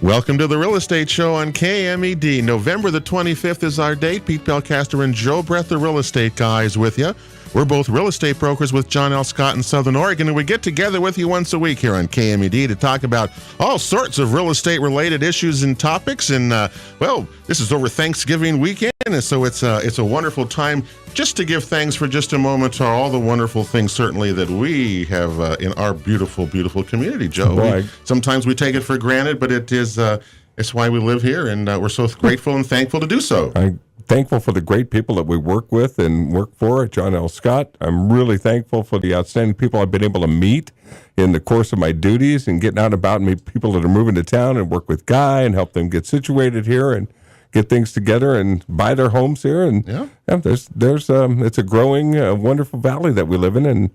Welcome to the Real Estate Show on KMED. November the 25th is our date. Pete Belcastro and Joe Brett, the real estate guys, with you. We're both real estate brokers with John L. Scott in Southern Oregon, and we get together with you once a week here on KMED to talk about all sorts of real estate-related issues and topics. And, this is over Thanksgiving weekend, and so it's a wonderful time just to give thanks for just a moment to all the wonderful things, certainly, that we have in our beautiful, beautiful community, Joe. Sometimes we take it for granted, but it's why we live here, and we're so grateful and thankful to do so. I'm thankful for the great people that we work with and work for at John L. Scott. I'm really thankful for the outstanding people I've been able to meet in the course of my duties and getting out and about and meet people that are moving to town and work with Guy and help them get situated here and get things together and buy their homes here. And there's it's a growing, wonderful valley that we live in, and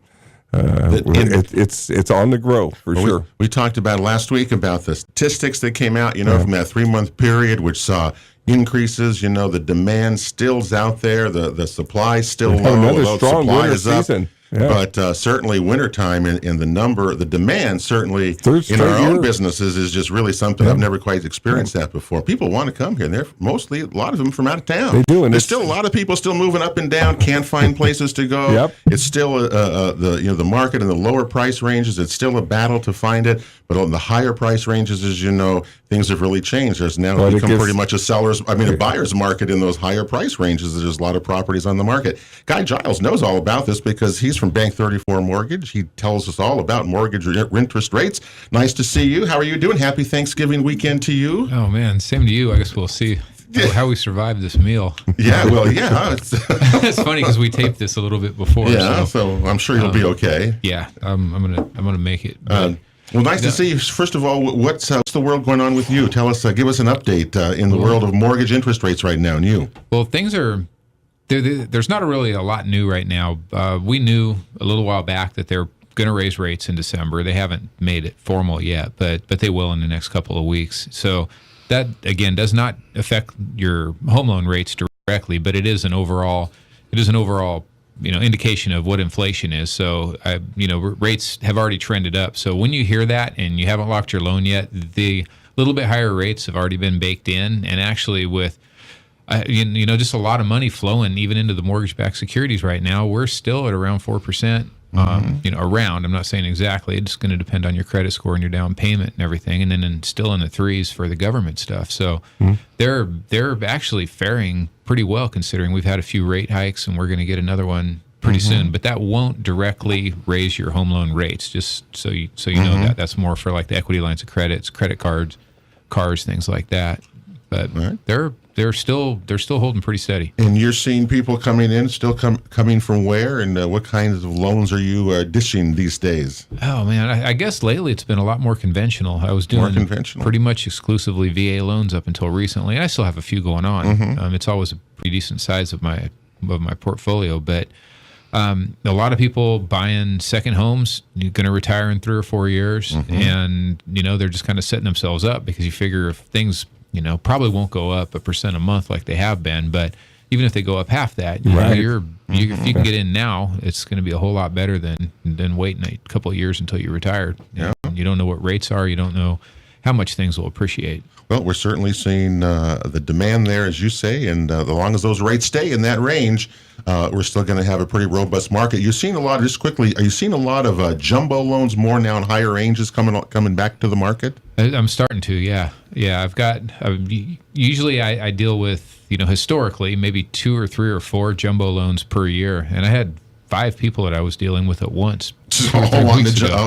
it's on the grow for sure. We talked about last week about the statistics that came out, from that 3-month period, which saw increases. The demand still's out there, the supply's still low. Another strong winter season. Yeah. But certainly wintertime and the demand certainly in our own businesses is just really something I've never quite experienced that before. People want to come here, and they're mostly, a lot of them from out of town. They do, and there's still a lot of people still moving up and down, can't find places to go. Yep. It's still the market in the lower price ranges. It's still a battle to find it, but on the higher price ranges, as you know, things have really changed. There's now become pretty much a buyer's market in those higher price ranges. There's a lot of properties on the market. Guy Giles knows all about this because he's from Bank 34 Mortgage. He tells us all about mortgage interest rates. Nice to see you. How are you doing? Happy Thanksgiving weekend to you. Oh, man. Same to you. I guess we'll see how we survive this meal. It's funny because we taped this a little bit before. So I'm sure you'll be okay. Yeah, I'm gonna make it. Well, nice to see you. First of all, what's the world going on with you? Tell us, give us an update in the world of mortgage interest rates right now, and you. Well, things are. There's not really a lot new right now. We knew a little while back that they're going to raise rates in December. They haven't made it formal yet, but they will in the next couple of weeks. So that, again, does not affect your home loan rates directly, but it is an overall indication of what inflation is. So rates have already trended up. So when you hear that and you haven't locked your loan yet, the little bit higher rates have already been baked in, and actually with just a lot of money flowing even into the mortgage-backed securities right now, we're still at around 4%. Around. I'm not saying exactly. It's going to depend on your credit score and your down payment and everything, and then still in the 3s for the government stuff. So they're actually faring pretty well considering we've had a few rate hikes and we're going to get another one pretty soon. But that won't directly raise your home loan rates. Just so you know that that's more for like the equity lines of credits, credit cards, cars, things like that. But they're still holding pretty steady. And you're seeing people coming in, still coming from where, and what kinds of loans are you dishing these days? Oh man, I guess lately it's been a lot more conventional. I was doing pretty much exclusively VA loans up until recently, and I still have a few going on. It's always a pretty decent size of my portfolio, but a lot of people buying second homes. You're going to retire in 3 or 4 years, and they're just kind of setting themselves up because you figure if things probably won't go up 1% a month like they have been, but even if they go up half that, if you can get in now, it's going to be a whole lot better than waiting a couple of years until you're retired. Yeah. You don't know what rates are. You don't know how much things will appreciate. Well, we're certainly seeing the demand there, as you say, and as long as those rates stay in that range, we're still going to have a pretty robust market. You've seen a lot, just quickly, are you seeing a lot of jumbo loans more now in higher ranges coming back to the market? I'm starting to, yeah. I've got, usually I deal with, historically, maybe 2 or 3 or 4 jumbo loans per year, and I had 5 people that I was dealing with at once. All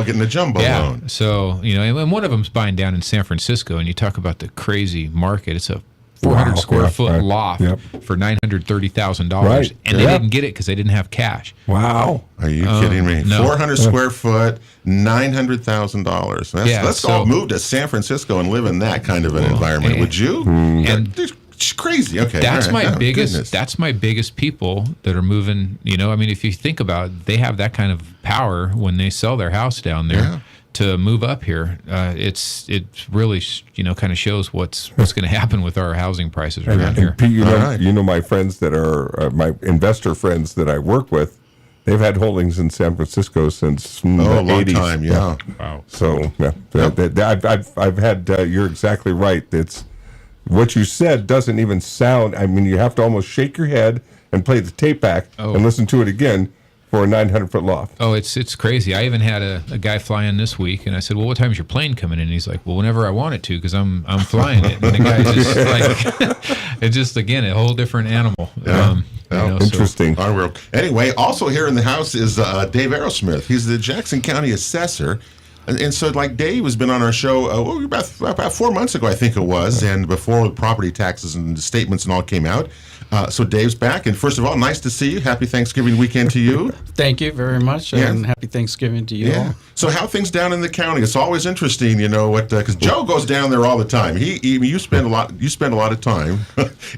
getting a jumbo loan. So, and one of them's buying down in San Francisco, and you talk about the crazy market. It's a 400 square foot loft for $930,000, and they didn't get it because they didn't have cash. Wow. Are you kidding me? No. 400 square foot, $900,000. Let's all move to San Francisco and live in that kind of an environment. Would you? It's crazy. Okay, that's my biggest. Goodness. That's my biggest people that are moving. If you think about it, they have that kind of power when they sell their house down there to move up here. It really kind of shows what's going to happen with our housing prices around here. Pete, my friends that are my investor friends that I work with, They've had holdings in San Francisco since the a long 80s. time, yeah. Wow. So I've had. You're exactly right. It's what you said doesn't even sound. I mean, you have to almost shake your head and play the tape back and listen to it again for a 900-foot loft. Oh, it's crazy. I even had a guy fly in this week, and I said, "Well, what time's your plane coming in?" And he's like, "Well, whenever I want it to, because I'm flying it." And the guy's just like, it's just again a whole different animal. Yeah. Interesting. Anyway, also here in the house is Dave Aerosmith. He's the Jackson County Assessor. And so, like, Dave has been on our show about 4 months ago, I think it was, and before the property taxes and the statements and all came out. So Dave's back, and first of all, nice to see you. Happy Thanksgiving weekend to you. Thank you very much, and happy Thanksgiving to you all. So how things down in the county? It's always interesting, because Joe goes down there all the time. You spend a lot of time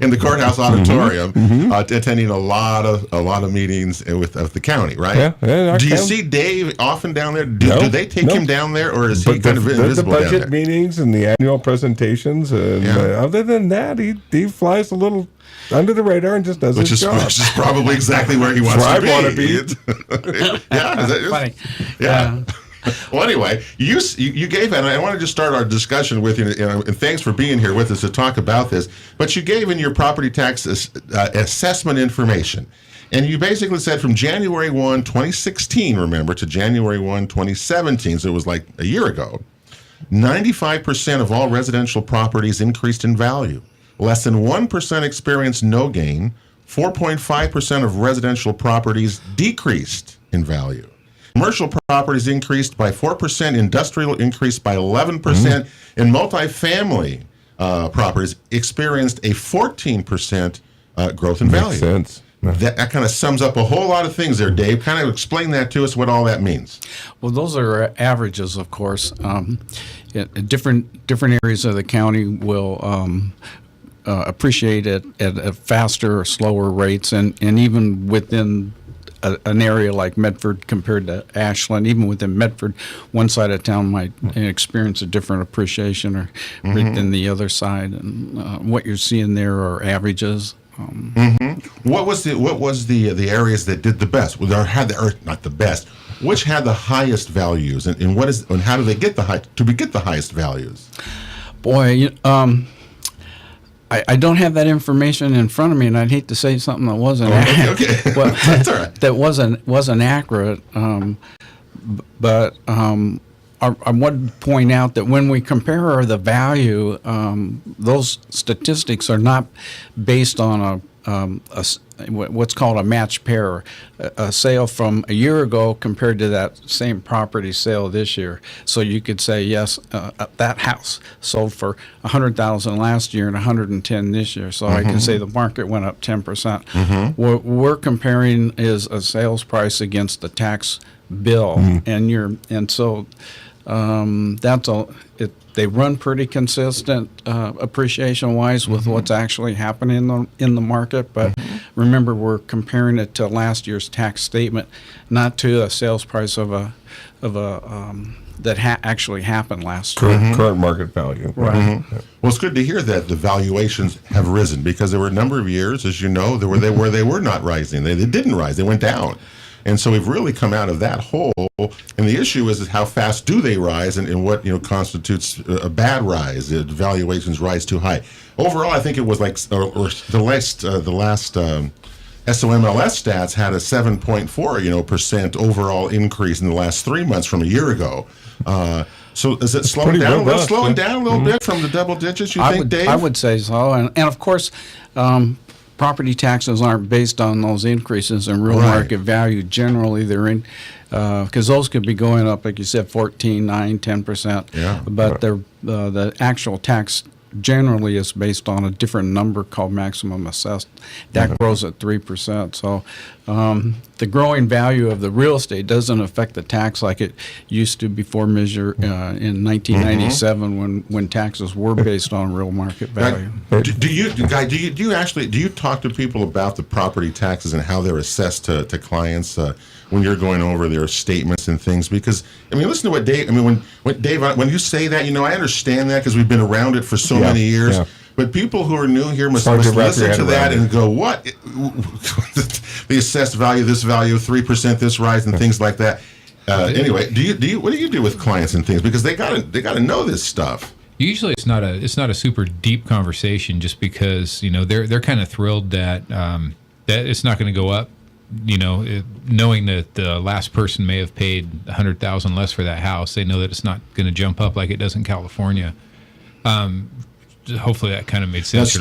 in the courthouse auditorium attending a lot of meetings with the county, right? Yeah. Do you see Dave often down there? Do they take him down there, or is he kind of invisible the down there? budget meetings and the annual presentations, and other than that, he flies a little under the radar and just does his job. Which is probably exactly where he wants to be. Where I want to be. Yeah, Funny. Yeah. Well, anyway, you gave, and I wanted to start our discussion with you, and thanks for being here with us to talk about this, but you gave in your property tax assessment information, and you basically said from January 1, 2016, remember, to January 1, 2017, so it was like a year ago, 95% of all residential properties increased in value. Less than 1% experienced no gain. 4.5% of residential properties decreased in value. Commercial properties increased by 4%. Industrial increased by 11%. And multifamily properties experienced a 14% growth in value. Makes sense. That kind of sums up a whole lot of things there, Dave. Kind of explain that to us, what all that means. Well, those are averages, of course. Different areas of the county will appreciate it at faster or slower rates, and even within an area like Medford compared to Ashland, even within Medford, one side of town might experience a different appreciation or rate than the other side. And what you're seeing there are averages. What was the areas that did the best? Well, not the best. Which had the highest values, and how do they get the highest values? Boy, I don't have that information in front of me, and I'd hate to say something that wasn't Well, that's all right. that wasn't accurate. But I would point out that when we compare the value, those statistics are not based on what's called a match pair, a sale from a year ago compared to that same property sale this year. So you could say, yes, that house sold for $100,000 last year and $110,000 this year. So I can say the market went up 10%. What we're comparing is a sales price against the tax bill, and so that's all. They run pretty consistent appreciation-wise with what's actually happening in the market. But remember, we're comparing it to last year's tax statement, not to a sales price of a that actually happened last year. Current market value. Right. Well, it's good to hear that the valuations have risen, because there were a number of years, as you know, where they were not rising. They didn't rise. They went down. And so we've really come out of that hole. And the issue is how fast do they rise, and what constitutes a bad rise. The valuations rise too high. Overall, I think it was like the last SOMLS stats had a 7.4% overall increase in the last 3 months from a year ago. So is it slowing down a little bit from the double digits, you think, Dave? I would say so. And of course, property taxes aren't based on those increases in real market value. Generally, they're in, because those could be going up, like you said, 14, 9, 10%. Yeah. But the actual tax generally is based on a different number called maximum assessed. That grows at 3%. So the growing value of the real estate doesn't affect the tax like it used to before measure in 1997 when taxes were based on real market value. Do you talk to people about the property taxes and how they're assessed to clients when you're going over their statements and things? Because listen to what Dave. When you say that, I understand that because we've been around it for so many years. Yeah. But people who are new here must listen to that and go, "What?" the assessed value, this value, 3%, this rise, and things like that. Anyway, what do you do with clients and things? Because they gotta know this stuff. Usually, it's not a super deep conversation, just because they're kind of thrilled that that it's not going to go up. Knowing that the last person may have paid $100,000 less for that house, they know that it's not going to jump up like it does in California. Hopefully, that kind of made sense.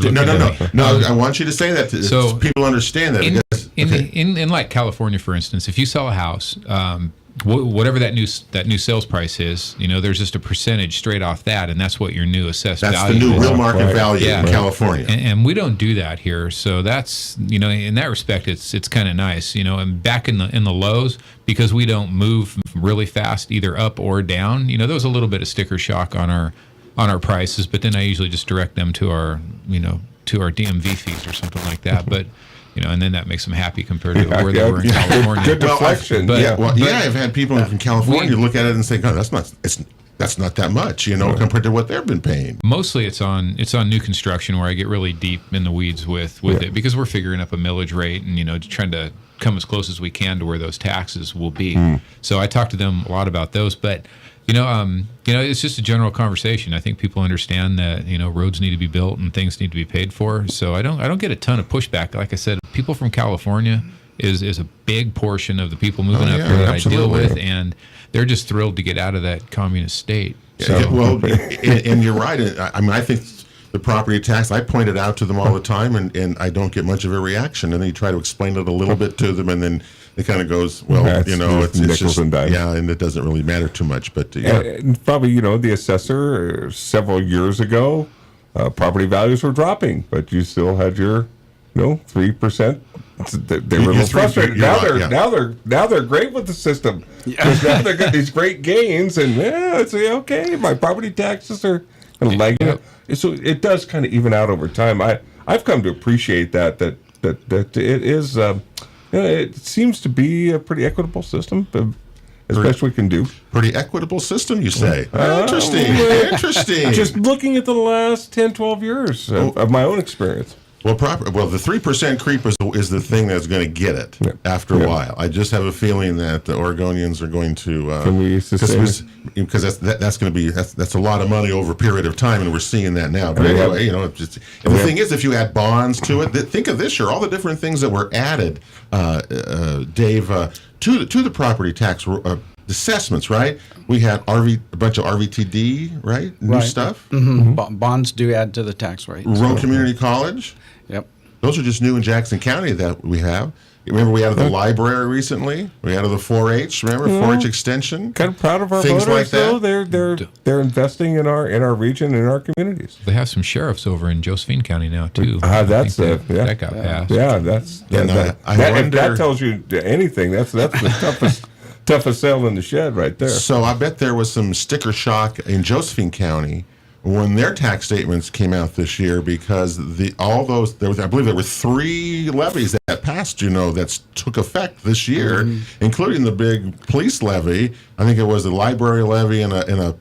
No. I want you to say that so people understand that. In like California, for instance, if you sell a house, whatever that new sales price is, there's just a percentage straight off that, and that's what your new assessed value is. That's the new real market value in California. And we don't do that here, so that's in that respect, it's kind of nice, And back in the lows, because we don't move really fast either up or down. There was a little bit of sticker shock on our prices, but then I usually just direct them to our DMV fees or something like that, but. And then that makes them happy compared to where they were in California. Good deflection. I've had people from California look at it and say, "God, that's not that much," compared to what they've been paying. Mostly, it's on new construction where I get really deep in the weeds with it, because we're figuring up a millage rate and trying to come as close as we can to where those taxes will be. So I talk to them a lot about those, but. It's just a general conversation. I think people understand that roads need to be built and things need to be paid for. So I don't get a ton of pushback. Like I said, people from California is a big portion of the people moving up here that absolutely. I deal with, and they're just thrilled to get out of that communist state. So. And you're right. I think the property tax, I point it out to them all the time, and I don't get much of a reaction. And then you try to explain it a little bit to them, and then it kind of goes, it's nickels and dimes. Yeah, and it doesn't really matter too much. But and probably, the assessor several years ago, property values were dropping, but you still had your, 3%. They were a little frustrated. Now they're great with the system. Because now they've got these great gains, and it's okay. My property taxes are lagging up. So it does kind of even out over time. I've come to appreciate that it is. It seems to be a pretty equitable system, as best we can do. Pretty equitable system, you say? Interesting. Just looking at the last 10, 12 years of my own experience. Well, the 3% creep is the thing that's going to get it after a while. I just have a feeling that the Oregonians are going to because that's going to be that's a lot of money over a period of time, and we're seeing that now. But anyway, and the thing is, if you add bonds to it, think of this year, all the different things that were added, Dave, to the property tax assessments, right? We had a bunch of RVTD, right? New stuff. Mm-hmm. Bonds do add to the tax rate. Roan Community College. Yep. Those are just new in Jackson County that we have. Remember, we added the library recently. We added the 4-H. Remember, 4-H extension. Kind of proud of our things voters, like that. Though. They're investing in our region, in our communities. They have some sheriffs over in Josephine County now too. That got passed. Yeah, that tells you anything. That's the toughest sale in the shed right there. So I bet there was some sticker shock in Josephine County when their tax statements came out this year, because I believe there were 3 levies that passed, that took effect this year, including the big police levy. I think it was a library levy and a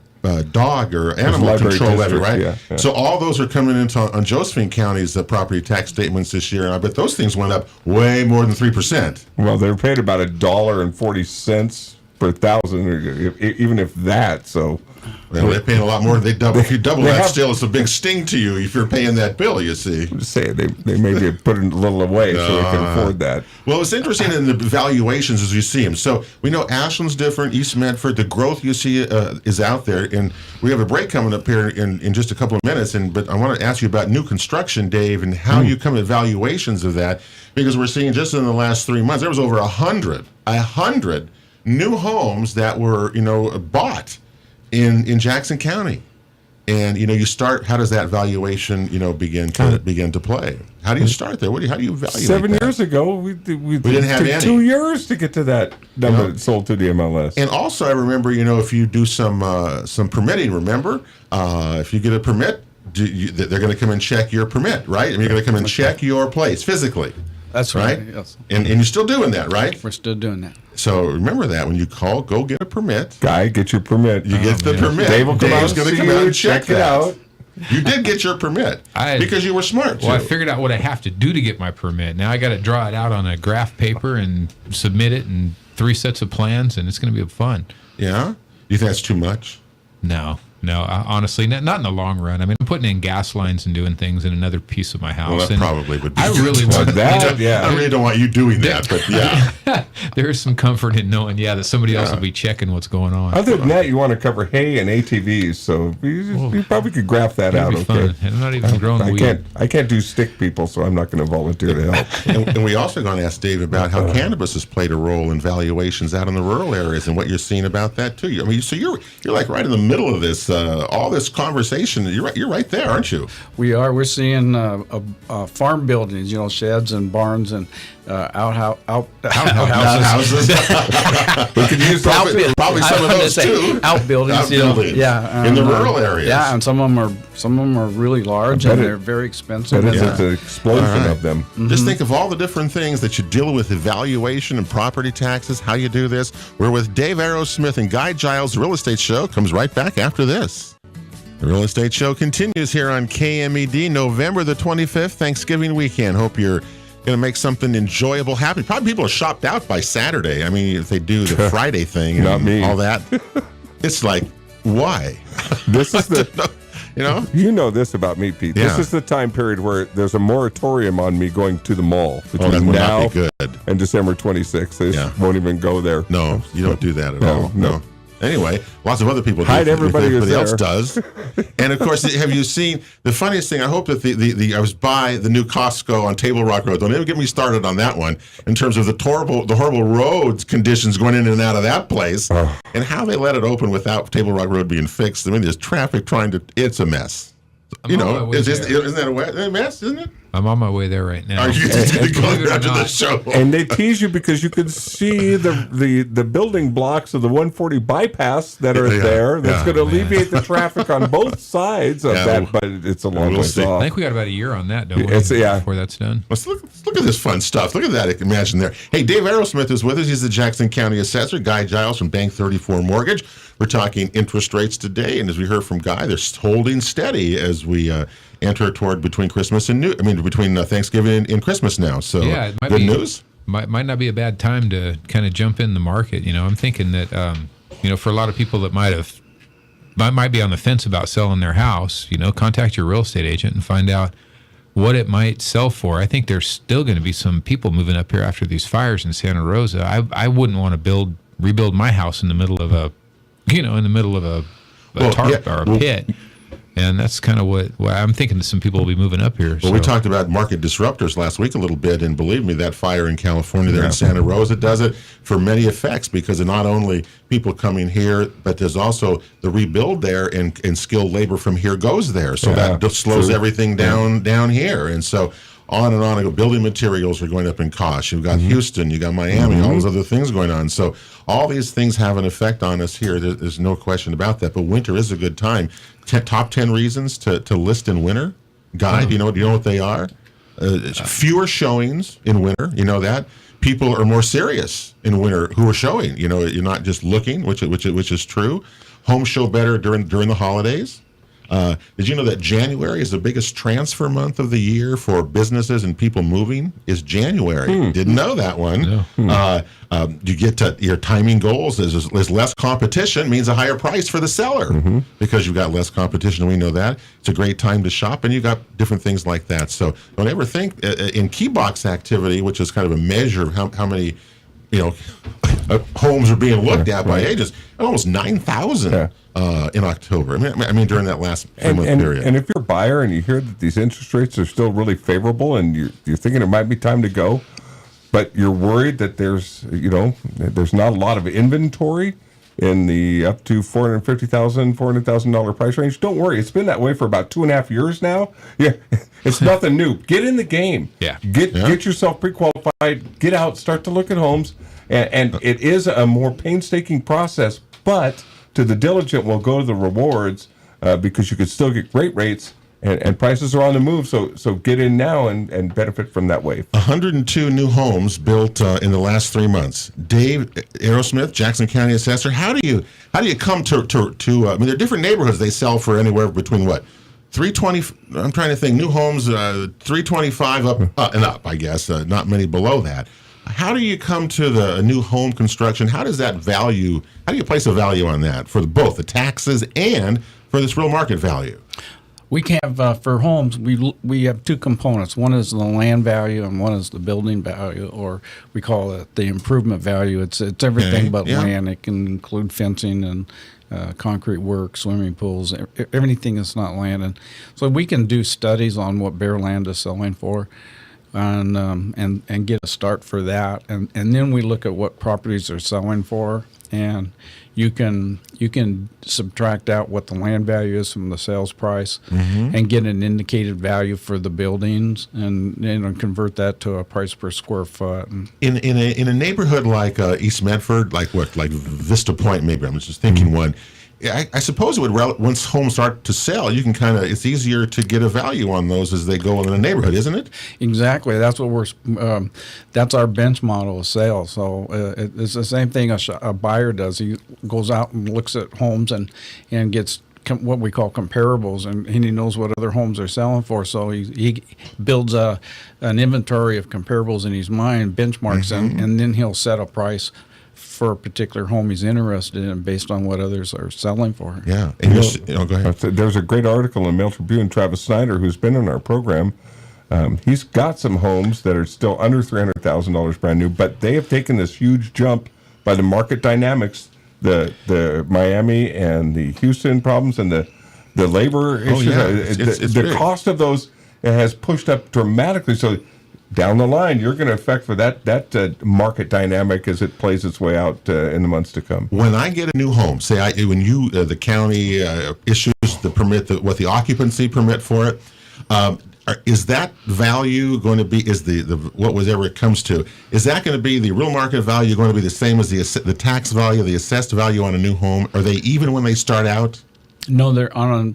dog or animal control levy, right? Yeah. So all those are coming into on Josephine County's property tax statements this year, and I bet those things went up way more than 3%. Well, they're paid about $1.40 per thousand, or even if that. So. Well, they're paying a lot more. If you double that, still, it's a big sting to you if you're paying that bill, you see. I'm just saying, they maybe put it a little away so they can afford that. Well, it's interesting in the valuations as you see them. So we know Ashland's different, East Medford, the growth you see is out there. And we have a break coming up here in just a couple of minutes. But I want to ask you about new construction, Dave, and how you come at valuations of that. Because we're seeing just in the last 3 months, there was over 100 new homes that were, bought in Jackson County. And you start. How does that valuation begin to play? How do you start there? How do you evaluate 7 that? years ago, we didn't have any. 2 years to get to that number that sold to the MLS. And also, I remember, if you do some permitting, remember, if you get a permit, they're going to come and check your permit, right? I mean, you're going to come and check your place physically. That's right. Yes. And you're still doing that, right? We're still doing that. So remember that when you call, go get a permit. Guy, get your permit. You get the permit. Dave will come out and check it out. You did get your permit because you were smart, too. Well, I figured out what I have to do to get my permit. Now I got to draw it out on a graph paper and submit it in 3 sets of plans, and it's going to be fun. Yeah? You think that's too much? No, honestly, not in the long run. I mean, I'm putting in gas lines and doing things in another piece of my house. Well, that probably would be. I really want that. Yeah, I really don't want you doing that, but yeah. There is some comfort in knowing, that somebody else will be checking what's going on. Other than that, you want to cover hay and ATVs, so you probably could graph that out. Be fun. I'm not even growing weed. I can't do stick people, so I'm not going to volunteer to help. And we also going to ask Dave about how cannabis has played a role in valuations out in the rural areas and what you're seeing about that too. I mean, so you're like right in the middle of this, all this conversation. You're right there, aren't you? We are. We're seeing farm buildings, sheds and barns and outhouses. We could use probably some of those too. Outbuildings, in the rural areas. Yeah, and some of them are really large and they're very expensive. It's an explosion of them. Mm-hmm. Just think of all the different things that you deal with: evaluation and property taxes. How you do this? We're with Dave Aerosmith and Guy Giles. The Real Estate Show comes right back after this. The Real Estate Show continues here on KMED, November the 25th, Thanksgiving weekend. Hope you're going to make something enjoyable happen. Probably people are shopped out by Saturday. I mean, if they do the Friday thing and Not me. all that, it's like, why? This is You know this about me, Pete. Yeah. This is the time period where there's a moratorium on me going to the mall between that would now not be good. and December 26th. I just won't even go there. No, you don't do that at all. No. Anyway, lots of other people do. Everybody else does. And of course, have you seen the funniest thing? I hope that I was by the new Costco on Table Rock Road. Don't even get me started on that one in terms of the horrible roads conditions going in and out of that place and how they let it open without Table Rock Road being fixed. I mean, there's traffic it's a mess. Isn't that a mess, isn't it? I'm on my way there right now. Are you going after the show? And they tease you because you can see the building blocks of the 140 bypass that are there. That's going to alleviate the traffic on both sides of that, but it's a long way off. I think we got about a year on that, don't we? Before that's done. Let's look at this fun stuff. Look at that. Imagine there. Hey, Dave Aerosmith is with us. He's the Jackson County Assessor. Guy Giles from Bank 34 Mortgage. We're talking interest rates today, and as we heard from Guy, they're holding steady as we enter toward between Thanksgiving and Christmas now. So good news. Might not be a bad time to kind of jump in the market. I'm thinking that for a lot of people that might be on the fence about selling their house, contact your real estate agent and find out what it might sell for. I think there's still going to be some people moving up here after these fires in Santa Rosa. I wouldn't want to rebuild my house in the middle of a tarp or a pit. And that's kind of what I'm thinking that some people will be moving up here. Well, we talked about market disruptors last week a little bit, and believe me, that fire in California there in Santa Rosa does it for many effects because of not only people coming here, but there's also the rebuild there and skilled labor from here goes there. So that slows everything down here. And so on and on. Building materials are going up in cost. You've got Houston, you got Miami, all those other things going on. So all these things have an effect on us here. There's no question about that. But winter is a good time. Top 10 reasons to list in winter. Guy, do you know what they are? Fewer showings in winter. You know that. People are more serious in winter who are showing. You're not just looking, which is true. Homes show better during the holidays. Did you know that January is the biggest transfer month of the year for businesses and people moving? Is January? Didn't know that one. No. You get to your timing goals. There's less competition, means a higher price for the seller because you've got less competition. We know that. It's a great time to shop, and you got different things like that. So don't ever think in key box activity, which is kind of a measure of how many homes are being looked at by agents, almost 9,000 in October. I mean during that last month period. And if you're a buyer and you hear that these interest rates are still really favorable and you're thinking it might be time to go, but you're worried that there's not a lot of inventory in the up to $450,000 price range, don't worry. It's been that way for about 2.5 years now. Yeah, it's nothing new. Get in the game. Yeah. Get yourself pre-qualified. Get out. Start to look at homes. And it is a more painstaking process, but to the diligent will go the rewards because you could still get great rates. And prices are on the move, so get in now and benefit from that wave. 102 new homes built in the last 3 months. Dave Aerosmith, Jackson County Assessor. How do you come to I mean, there are different neighborhoods. They sell for anywhere between what, 320. I'm trying to think. New homes, 325 up and up. I guess not many below that. How do you come to the new home construction? How does that value? How do you place a value on that for both the taxes and for this real market value? We have for homes. We have two components. One is the land value, and one is the building value, or we call it the improvement value. It's everything but land. It can include fencing and concrete work, swimming pools, everything that's not land. And so we can do studies on what bare land is selling for, and get a start for that. And then we look at what properties are selling for, and you can subtract out what the land value is from the sales price, and get an indicated value for the buildings, and convert that to a price per square foot. In a neighborhood like East Medford, like Vista Point, maybe I'm just thinking one. I suppose it would once homes start to sell, you can it's easier to get a value on those as they go in the neighborhood, isn't it? Exactly. That's what that's our bench model of sales. So it's the same thing a buyer does. He goes out and looks at homes and gets what we call comparables, and he knows what other homes are selling for. So he builds an inventory of comparables in his mind, benchmarks them, and then he'll set a price for a particular home he's interested in based on what others are selling for. Yeah. And go ahead. There's a great article in Mail Tribune. Travis Snyder, who's been in our program, he's got some homes that are still under $300,000 brand new, but they have taken this huge jump by the market dynamics, the Miami and the Houston problems and the labor issues. The cost of those has pushed up dramatically. So down the line, you're going to affect for that market dynamic as it plays its way out in the months to come. When I get a new home, say when the county issues the permit, what the occupancy permit for it, is that value going to be whatever it comes to? Is that going to be the real market value going to be the same as the tax value, the assessed value on a new home? Are they even when they start out? No, they're on.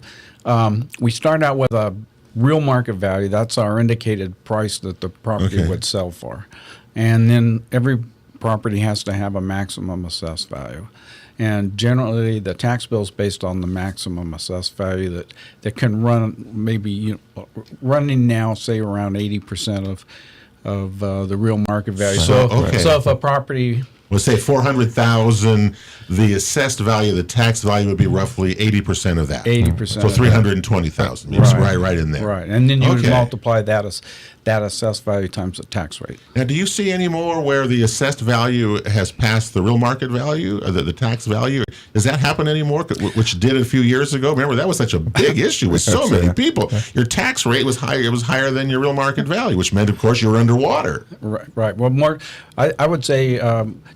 We start out with a real market value. That's our indicated price that the property would sell for. And then every property has to have a maximum assessed value. And generally, the tax bill is based on the maximum assessed value that can run maybe running now, say around 80% of the real market value. So if a property, let's say $400,000, the assessed value, the tax value would be roughly 80% of that. 80%. So $320,000. Right in there. Right, and then you would multiply that assessed value times the tax rate. Now, do you see any more where the assessed value has passed the real market value, or the tax value? Does that happen anymore? Which did a few years ago. Remember, that was such a big issue with so many people. Your tax rate was higher. It was higher than your real market value, which meant, of course, you were underwater. Right. Well, I would say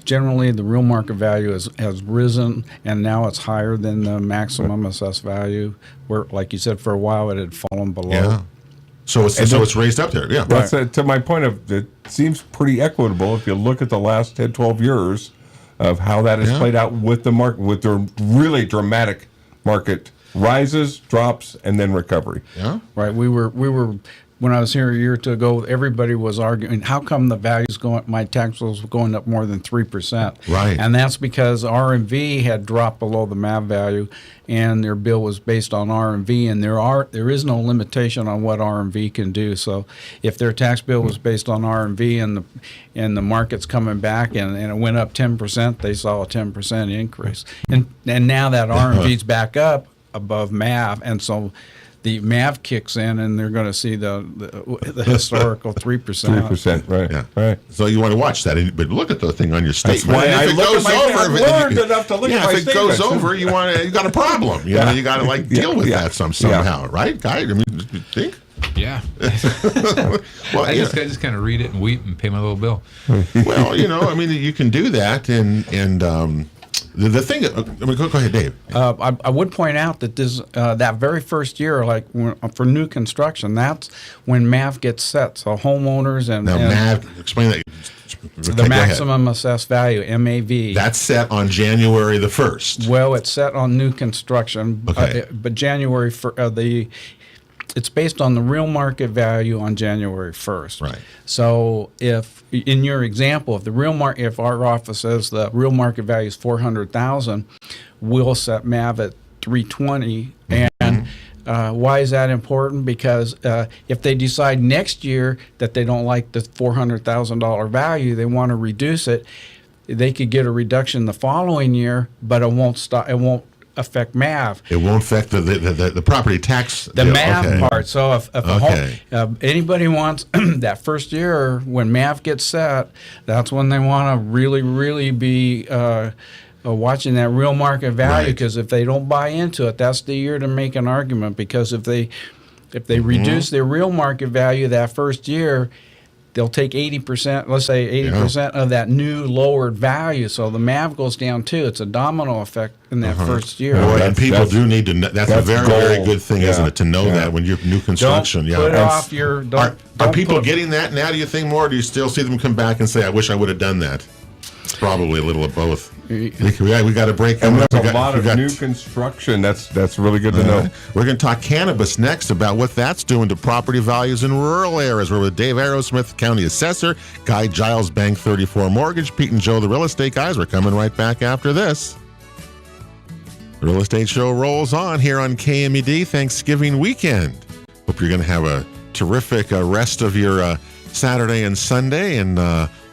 generally the real market value has risen, and now it's higher than the maximum assessed value, where, like you said, for a while it had fallen below. Yeah. So it's raised up there. Yeah. That's to my point of it seems pretty equitable if you look at the last 10, 12 years of how that has played out with the market, with the really dramatic market rises, drops, and then recovery. Yeah. Right. We were when I was here a year or two ago, everybody was arguing, how come the value's my tax bills were going up more than 3%? Right. And that's because R&V had dropped below the MAV value, and their bill was based on R&V, and there is no limitation on what R&V can do. So if their tax bill was based on R&V and the market's coming back and it went up 10%, they saw a 10% increase. And now that R&V's back up above MAV, and so the MAV kicks in, and they're going to see the historical 3%. 3%, right? Yeah. Right. So you want to watch that, but look at the thing on your statement. Why I if it look goes at my, over, I've learned enough to look at my if it goes statements. over, you got a problem. You know, you got to deal with that somehow, right, guy? I mean, you think? Yeah. Well, I just kind of read it and weep and pay my little bill. Well, I mean, you can do that, and the thing. Go ahead, Dave. I would point out that that very first year, for new construction, that's when MAV gets set. So homeowners and MAV, explain that. The maximum assessed value, MAV. That's set on January the 1st. Well, it's set on new construction, but January it's based on the real market value on January 1st. Right. So if, in your example, if our office says the real market value is $400,000, we'll set MAV at $320,000, and Why is that important? Because if they decide next year that they don't like the $400,000 value, they want to reduce it, they could get a reduction the following year, but it won't stop. It won't affect MAV. It won't affect the property tax. The deal. MAV Okay. part. So if a home, anybody wants that first year when MAV gets set, that's when they want to really be watching that real market value. Right. Because if they don't buy into it, that's the year to make an argument. Because if they reduce their real market value that first year, they'll take 80%, let's say 80% of that new lowered value. So the MAV goes down too. It's a domino effect in that first year. Boy, and people do need to know. That's a very, very gold. good thing, isn't it, to know that when you're new construction. Don't put it off your. Are people getting that now, do you think, more? Or do you still see them come back and say, I wish I would have done that? Probably a little of both. We got a break. And coming there's up. a lot of new construction. That's really good to know. We're going to talk cannabis next, about what that's doing to property values in rural areas. We're with Dave Aerosmith, County Assessor, Guy Giles, Bank 34 Mortgage, Pete and Joe, the real estate guys. We're coming right back after this. The Real Estate Show rolls on here on KMED Thanksgiving weekend. Hope you're going to have a terrific rest of your Saturday and Sunday, and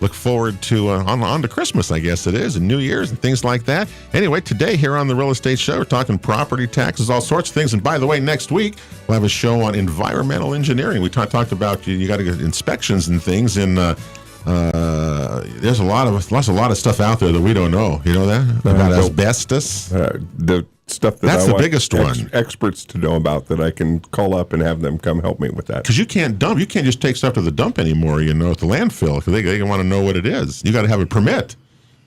look forward to on to Christmas, I guess it is, and New Year's and things like that. Anyway, today here on the Real Estate Show, we're talking property taxes, all sorts of things. And by the way, next week we'll have a show on environmental engineering. We talked about you got to get inspections and things, and there's a lot of stuff out there that we don't know. You know that about asbestos. The stuff That's I the want biggest one. Experts to know about, that I can call up and have them come help me with that. Because you can't dump. You can't just take stuff to the dump anymore, at the landfill, because they want to know what it is. You got to have a permit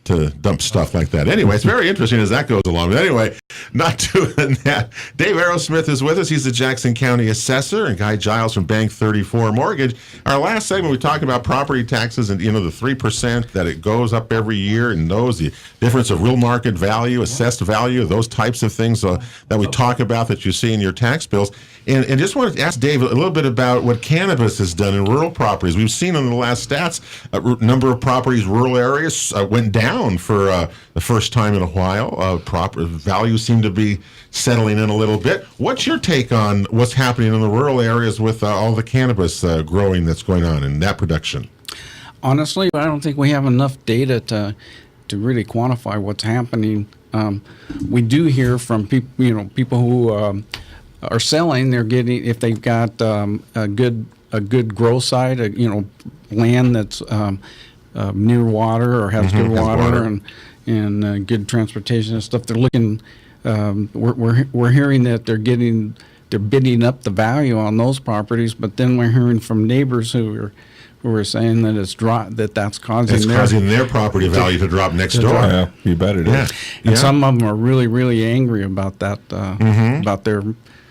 to dump stuff like that. Anyway, it's very interesting as that goes along. But anyway, not doing that. Dave Aerosmith is with us. He's the Jackson County Assessor, and Guy Giles from Bank 34 Mortgage. Our last segment, we talked about property taxes and, the 3% that it goes up every year, and the difference of real market value, assessed value, those types of things that we talk about that you see in your tax bills. And just wanted to ask Dave a little bit about what cannabis has done in rural properties. We've seen on the last stats, number of properties, rural areas went down for the first time in a while. Proper values seem to be settling in a little bit. What's your take on what's happening in the rural areas with all the cannabis growing that's going on in that production? Honestly, I don't think we have enough data to really quantify what's happening. We do hear from people who are selling. They're getting, if they've got a good grow site, land that's near water or has good water and good transportation and stuff. They're looking. We're hearing that they're bidding up the value on those properties, but then we're hearing from neighbors who are saying that that's causing their property value to drop next door. Yeah, you bet it is. And some of them are really, really angry about that, about their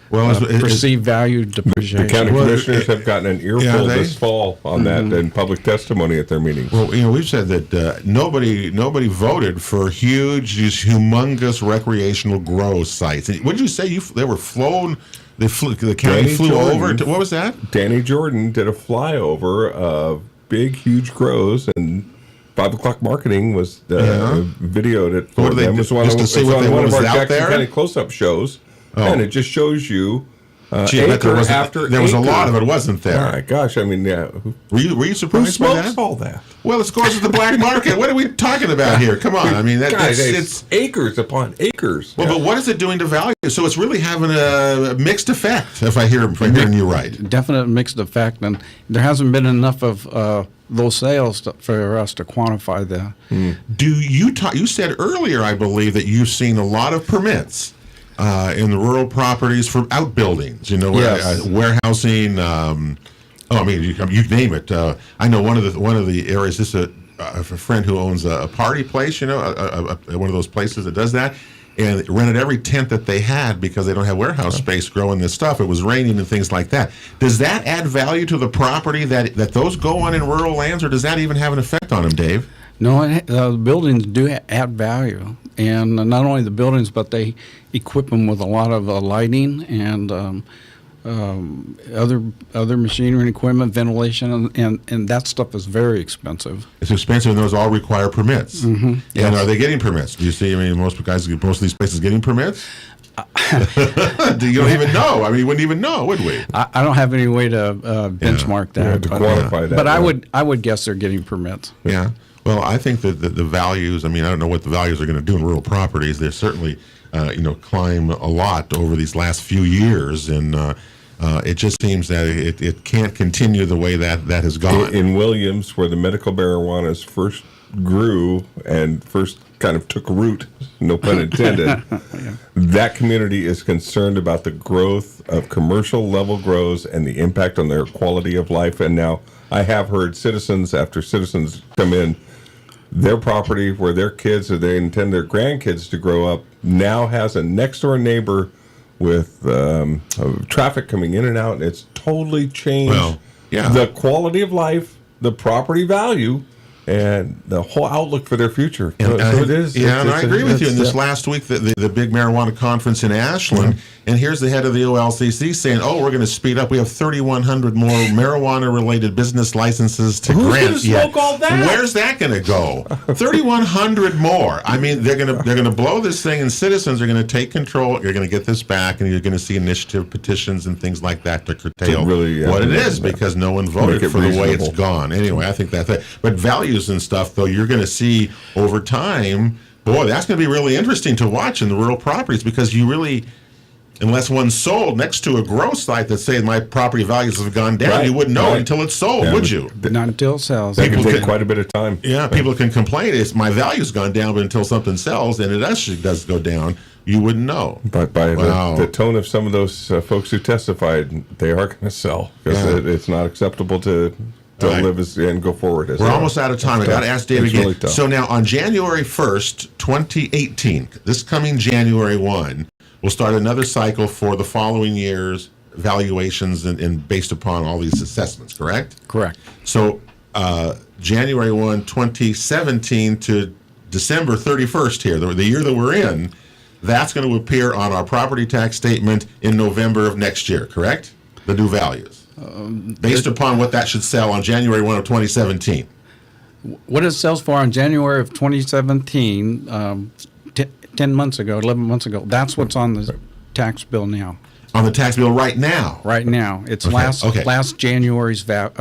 perceived value depreciation. The county commissioners have gotten an earful this fall on that in public testimony at their meetings. Well, we've said that nobody voted for these humongous recreational grow sites. What did you say? They were flown. The county flew over. What was that? Danny Jordan did a flyover of big, huge grows, and 5 o'clock marketing was videoed it for them. It was one of our Jackson County close-up shows. And it just shows you acre after there was a lot of it, wasn't there? Oh my gosh, I mean, yeah. Were you surprised by that? Who smokes all that? Well, it's goes to the black market. What are we talking about here? Come on, I mean, it's acres upon acres. Well, but what is it doing to value? So it's really having a mixed effect, if I'm hearing you right. Definite mixed effect, and there hasn't been enough of those sales for us to quantify that. You said earlier, I believe, that you've seen a lot of permits in the rural properties for outbuildings, Yes. Warehousing. You name it. I know one of the areas. This is a friend who owns a party place. One of those places that does that, and rented every tent that they had because they don't have warehouse space growing this stuff. It was raining and things like that. Does that add value to the property that those go on in rural lands, or does that even have an effect on them, Dave? No, the buildings do add value, and not only the buildings, but they equip them with a lot of lighting and other machinery and equipment, ventilation, and that stuff is very expensive. It's expensive, and those all require permits. Mm-hmm. And are they getting permits? Do you see? I mean, most of these places getting permits. You don't even know. I mean, you wouldn't even know, would we? I don't have any way to benchmark that. to quantify that. But I would guess they're getting permits. Yeah. Well, I think that the values, I mean, I don't know what the values are going to do in rural properties. They're certainly, climb a lot over these last few years. And it just seems that it can't continue the way that has gone. In Williams, where the medical marijuanas first grew and first kind of took root, no pun intended, that community is concerned about the growth of commercial level grows and the impact on their quality of life. And now I have heard citizens after citizens come in, their property where their kids or they intend their grandkids to grow up now has a next door neighbor with traffic coming in and out, and it's totally changed the quality of life, the property value, and the whole outlook for their future. And, so it is. Yeah, and I agree with you. In this last week, the big marijuana conference in Ashland, and here's the head of the OLCC saying, "Oh, we're going to speed up. We have 3,100 more marijuana-related business licenses to grant." Who's going to smoke all that? Where's that going to go? 3,100 more. I mean, they're going to blow this thing, and citizens are going to take control. You're going to get this back, and you're going to see initiative petitions and things like that to curtail what it is because no one voted for the way it's gone. Anyway, I think that's it. But values and stuff, though, you're going to see over time. Boy, that's going to be really interesting to watch in the rural properties because you really, unless one's sold next to a grow site that say my property values have gone down, you wouldn't know until it's sold, would you? Not until it sells. That can take quite a bit of time. Yeah, people can complain. It's my value's gone down, but until something sells, and it actually does go down, you wouldn't know. But by the tone of some of those folks who testified, they are going to sell because it's not acceptable to live and go forward. We're almost out of time. I got to ask Dave again. Really so now on January 1st, 2018, this coming January 1, we'll start another cycle for the following year's valuations and based upon all these assessments, correct? Correct. So January 1, 2017 to December 31st here, the year that we're in, that's going to appear on our property tax statement in November of next year, correct? The new values. Based upon what that should sell on January 1 of 2017. What it sells for on January of 2017, 10 months ago, 11 months ago, that's what's on the tax bill now. On the tax bill right now? Right now. It's last January's I got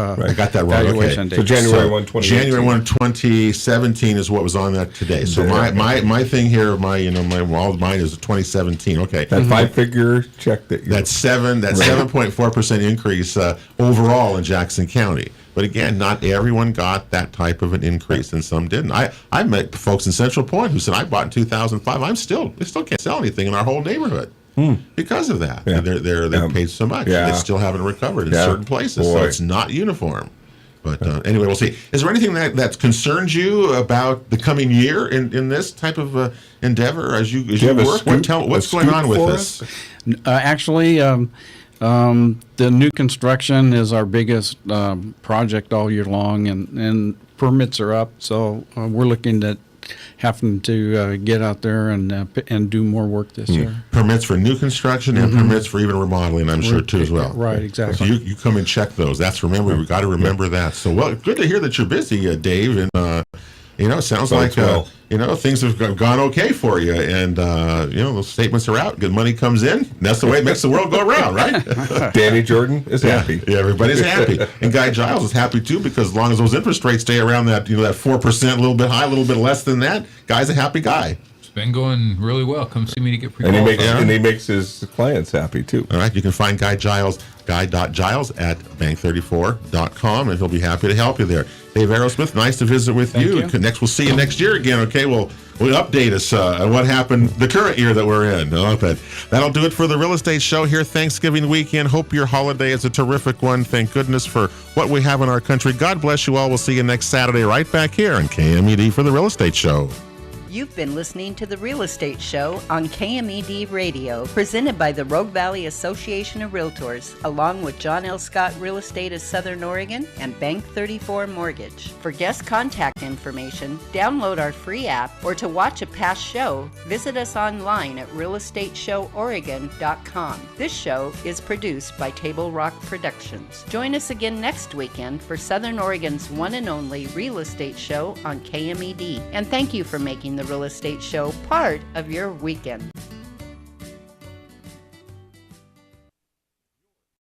that wrong. valuation date. So January 1, 2018. January 1, 2017 is what was on that today. So my thing here, mine is 2017. Okay. That 5-figure check that's 7.4% increase overall in Jackson County. But again, not everyone got that type of an increase, and some didn't. I met folks in Central Point who said, I bought in 2005. We still can't sell anything in our whole neighborhood. Because of that, they're paid so much. They still haven't recovered in certain places, so it's not uniform. But anyway, we'll see. Is there anything that concerns you about the coming year in this type of endeavor as you work? What's going on with this? Actually, the new construction is our biggest project all year long, and permits are up. So we're looking at having to get out there and do more work this year. Permits for new construction and permits for even remodeling, I'm sure, too, as well. Right, exactly. So you come and check those. We've got to remember that. So, well, good to hear that you're busy, Dave, and it sounds like things have gone okay for you, and those statements are out. Good money comes in. That's the way it makes the world go around, right? Danny Jordan is happy. Yeah, everybody's happy, and Guy Giles is happy too because as long as those interest rates stay around that that 4%, a little bit high, a little bit less than that, Guy's a happy guy. It's been going really well. Come see me to get pre-qualified. And he makes his clients happy too. All right, you can find Guy Giles, guy.giles at bank34.com, and he'll be happy to help you there. Dave Aerosmith, nice to visit with you. Next, we'll see you next year again, okay? We'll update us on what happened the current year that we're in. That'll do it for the Real Estate Show here Thanksgiving weekend. Hope your holiday is a terrific one. Thank goodness for what we have in our country. God bless you all. We'll see you next Saturday right back here on KMED for the Real Estate Show. You've been listening to The Real Estate Show on KMED Radio, presented by the Rogue Valley Association of Realtors, along with John L. Scott Real Estate of Southern Oregon and Bank 34 Mortgage. For guest contact information, download our free app, or to watch a past show, visit us online at realestateshowOregon.com. This show is produced by Table Rock Productions. Join us again next weekend for Southern Oregon's one and only Real Estate Show on KMED. And thank you for making the Real Estate Show part of your weekend.